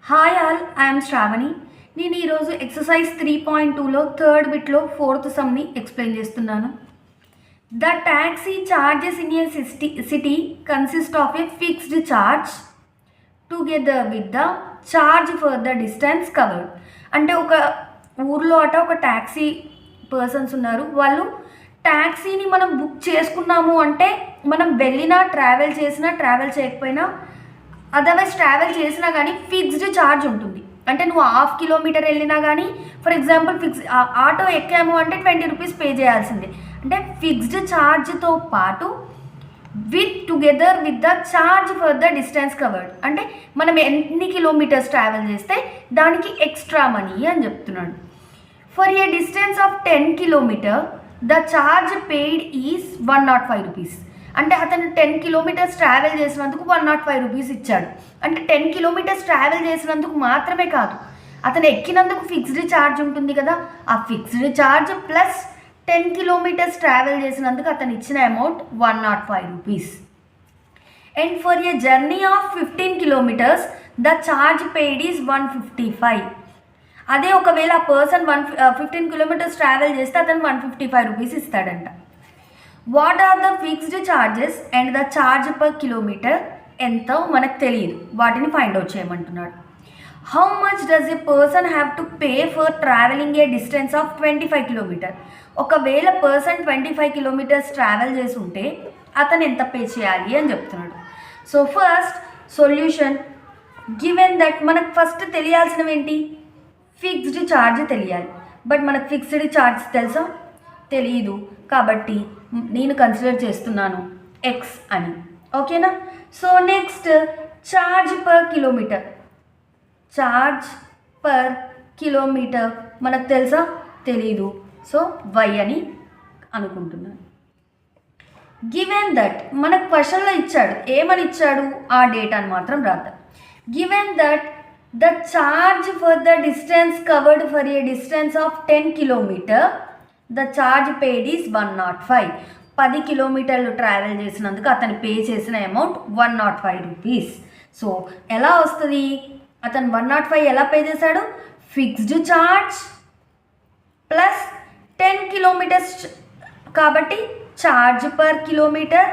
Hi all, I'm Shravani. నేను ఈరోజు exercise 3.2లో third బిట్లో fourth సమ్ని explain చేస్తున్నాను. The taxi charges in a city consist of A fixed charge together with the charge for the distance covered. అంటే ఒక ఊర్లో ఒక taxi persons ఉన్నారు. వాళ్ళు ట్యాక్సీని మనం బుక్ చేసుకున్నాము అంటే మనం వెళ్ళినా ట్రావెల్ చేసినా ట్రావెల్ చేయకపోయినా అదర్వైజ్ ట్రావెల్ చేసినా కానీ ఫిక్స్డ్ ఛార్జ్ ఉంటుంది. అంటే నువ్వు 1/2 కిలోమీటర్ వెళ్ళినా కానీ ఫర్ ఎగ్జాంపుల్ ఆటో ఎక్కాము అంటే 20 రూపీస్ పే చేయాల్సిందే. అంటే ఫిక్స్డ్ ఛార్జ్తో పాటు together with the charge for the distance covered. అంటే మనం ఎన్ని కిలోమీటర్స్ ట్రావెల్ చేస్తే దానికి ఎక్స్ట్రా మనీ అని చెప్తున్నాడు. For a distance of 10 kilometer the charge paid is 105 rupees. అంటే అతను 10 కిలోమీటర్స్ ట్రావెల్ చేసినందుకు 105 రూపీస్ ఇచ్చాడు. అంటే 10 కిలోమీటర్స్ ట్రావెల్ చేసినందుకు మాత్రమే కాదు, అతను ఎక్కినందుకు ఫిక్స్డ్ ఛార్జ్ ఉంటుంది కదా, ఆ fixed charge plus 10 kilometres travel చేసినందుకు అతను ఇచ్చిన amount 105 rupees. And for a journey of 15 kilometres the charge paid is 155. అదే ఒకవేళ ఆ పర్సన్ 15 కిలోమీటర్స్ ట్రావెల్ చేస్తే అతను 155 రూపీస్ ఇస్తాడంట. What are the fixed charges and the charge per kilometre ఎంతో మనకు తెలియదు, వాటిని ఫైండ్ అవుట్ చేయమంటున్నాడు. How much does a person have to pay for travelling a distance of 25 kilometre. ఒకవేళ పర్సన్ 25 కిలోమీటర్స్ ట్రావెల్ చేసి ఉంటే అతను ఎంత పే చేయాలి అని చెప్తున్నాడు. So first solution, given that మనకు ఫస్ట్ తెలియాల్సినవి ఏంటి, ఫిక్స్డ్ ఛార్జ్ తెలియాలి. బట్ మనకు ఫిక్స్డ్ ఛార్జ్ తెలుసా, తెలియదు. కాబట్టి నేను కన్సిడర్ చేస్తున్నాను ఎక్స్ అని. ఓకేనా. So next charge per kilometer. Charge per kilometer మనకు తెలుసా, తెలీదు. సో వై అని అనుకుంటున్నాను. గివెన్ దట్ మనకు క్వశ్చన్లో ఇచ్చాడు, ఏమని ఇచ్చాడు, ఆ డేటాను మాత్రం రాద్దాం. Given that the charge for the distance covered for a distance of 10 kilometer the charge paid is 105. 10 కిలోమీటర్లు ట్రావెల్ చేసినందుకు అతను పే చేసిన అమౌంట్ 105 రూపీస్. సో ఎలా వస్తుంది, అతను 105 ఎలా పే చేశాడు, ఫిక్స్డ్ ఛార్జ్ ప్లస్ 10 కిలోమీటర్స్ కాబట్టి ఛార్జ్ పర్ కిలోమీటర్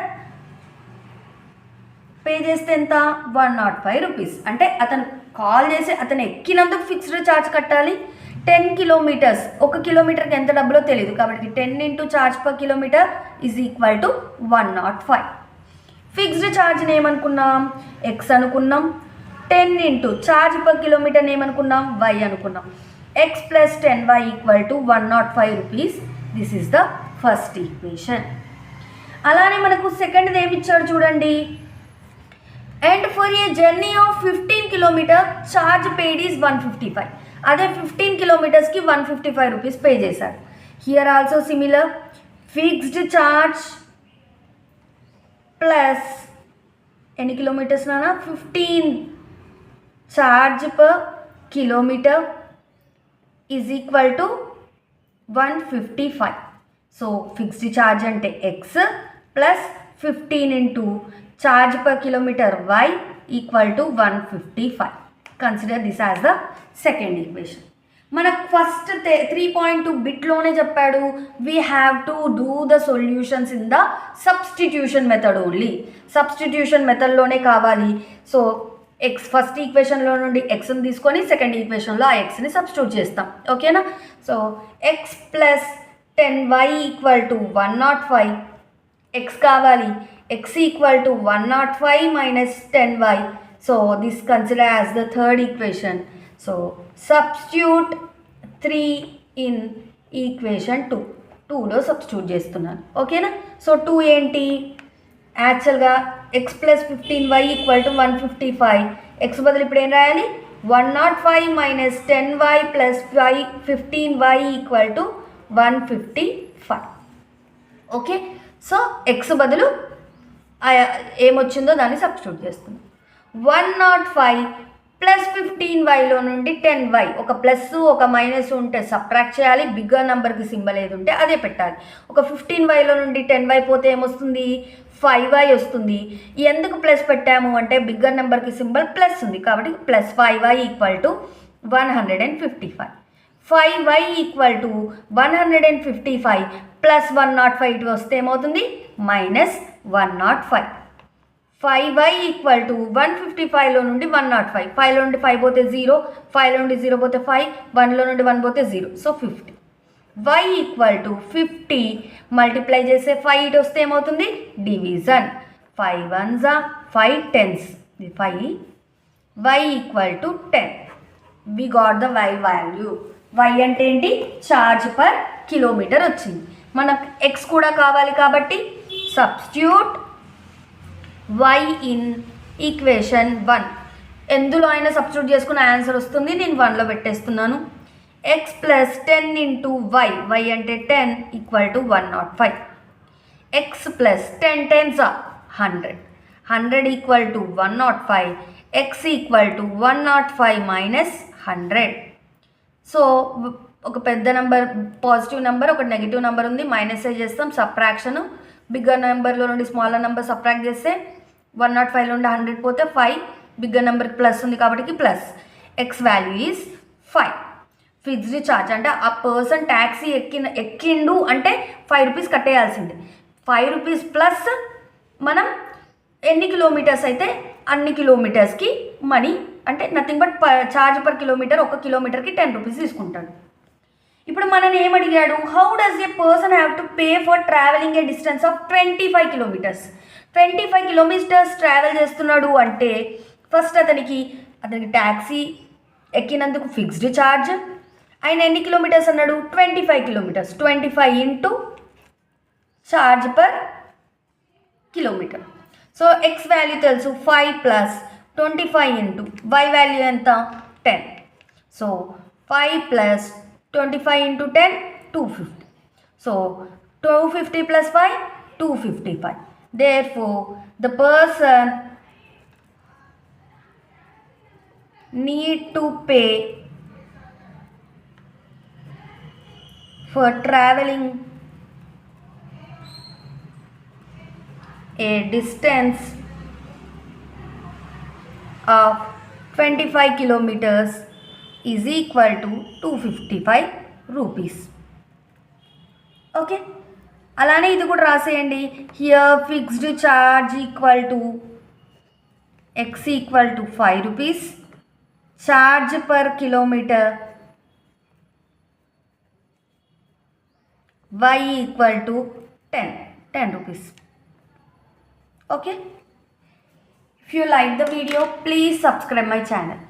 పే చేస్తే ఎంత, 105 రూపీస్. అంటే అతను కాల్ చేసి అతను ఎక్కినందుకు ఫిక్స్డ్ ఛార్జ్ కట్టాలి. 10 కిలోమీటర్స్, 1 కిలోమీటర్కి ఎంత డబ్బులో తెలియదు కాబట్టి 10 into charge per kilometre is equal to 105. Fixed ఛార్జ్ని ఏమనుకున్నాం, ఎక్స్ అనుకున్నాం. 10 ఇంటూ ఛార్జ్ పర్ కిలోమీటర్ని ఏమనుకున్నాం, వై అనుకున్నాం. X plus 10y equal to 105 rupees. This is the first equation. అలానే మనకు సెకండ్ది ఏమి ఇచ్చాడు చూడండి. And for a journey of 15 kilometre charge paid is 155. అదే 15 కిలోమీటర్స్కి 155 రూపీస్ పే చేశారు. Here also similar, fixed charge plus ఎన్ని కిలోమీటర్స్ నానా, 15 charge per kilometre is equal to 155. So fixed charge అంటే x plus 15 into charge per kilometre y equal to 155. Consider this as the second equation. మనకు first 3.2 బిట్లోనే చెప్పాడు, we have to do the solutions in the substitution method only. Substitution మెథడ్లోనే కావాలి. So X first ఈక్వేషన్లో నుండి ఎక్స్ని తీసుకొని second ఈక్వేషన్లో ఆ ఎక్స్ని substitute చేస్తాం. ఓకేనా. So x plus 10y equal to 105. X కావాలి, x equal to 105 minus 10y. So this consider as the third equation. So substitute 3 in equation 2. 2లో substitute చేస్తున్నాను. ఓకేనా. సో 2 ఏంటి, యాక్చువల్గా X plus 15y equal to 155. X బదులు ఇప్పుడు ఏం రాయాలి, 105 minus 10y plus 15y equal to 155. Okay. So X బదులు ఏమొచ్చిందో దాన్ని సబ్స్టిట్యూట్ చేస్తున్నాం. 105 ప్లస్ 15yలో నుండి 10y, ఒక ప్లస్ ఒక మైనస్ ఉంటే సబ్ట్రాక్ట్ చేయాలి. బిగ్గర్ నెంబర్కి సింబల్ ఏది ఉంటే అదే పెట్టాలి. ఒక 15yలో నుండి 10y పోతే ఏమొస్తుంది, 5y వస్తుంది. ఎందుకు ప్లస్ పెట్టాము అంటే బిగ్గర్ నెంబర్కి సింబల్ ప్లస్ ఉంది కాబట్టి plus 5y equal to 155. 5y equal to 155 plus 105 ఇటు వస్తే ఏమవుతుంది మైనస్ 105. 5y ఈక్వల్ టు 155లో నుండి 105, 5లో నుండి 5 పోతే 0, 5లో నుండి 0 పోతే 5, 1లో నుండి 1 పోతే 0, సో 50. y ఈక్వల్ టు 50 మల్టిప్లై చేస్తే 5 ఇటు వస్తే ఏమవుతుంది division. 5 1s 5 10s 5, y equal to 10. We got the y value. y అంటే ఏంటి ఛార్జ్ పర్ కిలోమీటర్ వచ్చింది. మనకు x కూడా కావాలి కాబట్టి సబ్స్టిట్యూట్ y ఇన్ ఈక్వేషన్ 1. ఎందులో అయినా సబ్స్టిట్యూట్ చేసుకున్న ఆన్సర్ వస్తుంది. నేను 1లో పెట్టేస్తున్నాను. x ప్లస్ 10 ఇంటూ y అంటే 10 equal to 105. x plus 10 10s 100, 100 equal to 105. x equal to 105 minus 100. So ఒక పెద్ద నెంబర్ పాజిటివ్ నెంబర్, ఒక నెగిటివ్ నెంబర్ ఉంది, మైనస్ చేస్తాం సబ్ట్రాక్షన్. బిగ్గర్ నెంబర్లో నుండి స్మాలర్ నెంబర్ సబ్ట్రాక్ట్ చేస్తే 105లో నుండి 100 పోతే 5, బిగ్గర్ నెంబర్కి ప్లస్ ఉంది కాబట్టి plus. X value is 5. Fixed charge అంటే ఆ పర్సన్ ట్యాక్సీ ఎక్కిండు అంటే 5 రూపీస్ కట్టేయాల్సిందే. 5 రూపీస్ ప్లస్ మనం ఎన్ని కిలోమీటర్స్ అయితే అన్ని కిలోమీటర్స్కి మనీ అంటే nothing but charge per kilometre, ఒక కిలోమీటర్కి 10 రూపీస్ తీసుకుంటాడు. ఇప్పుడు మనని ఏమడిగాడు, how does a person have to pay for travelling a distance of 25 kilometres. 25 kilometres travel చేస్తున్నాడు అంటే ఫస్ట్ అతనికి ట్యాక్సీ ఎక్కినందుకు ఫిక్స్డ్ ఛార్జ్. ఆయన ఎన్ని కిలోమీటర్స్ అన్నాడు 25 kilometres. 25 into charge per kilometer. So x value తెలుసు 5 ప్లస్ 25 ఇంటూ y వాల్యూ ఎంత 10. So 5 plus 25 into 10 250. So 250 plus 5 255. Therefore, the person need to pay for traveling a distance of 25 kilometers is equal to 255 rupees. Okay. అలానే ఇది కూడా రాసేయండి. Here fixed charge equal to x equal to 5 rupees, charge per kilometre y equal to 10 rupees. Okay. If you like the video please subscribe my channel.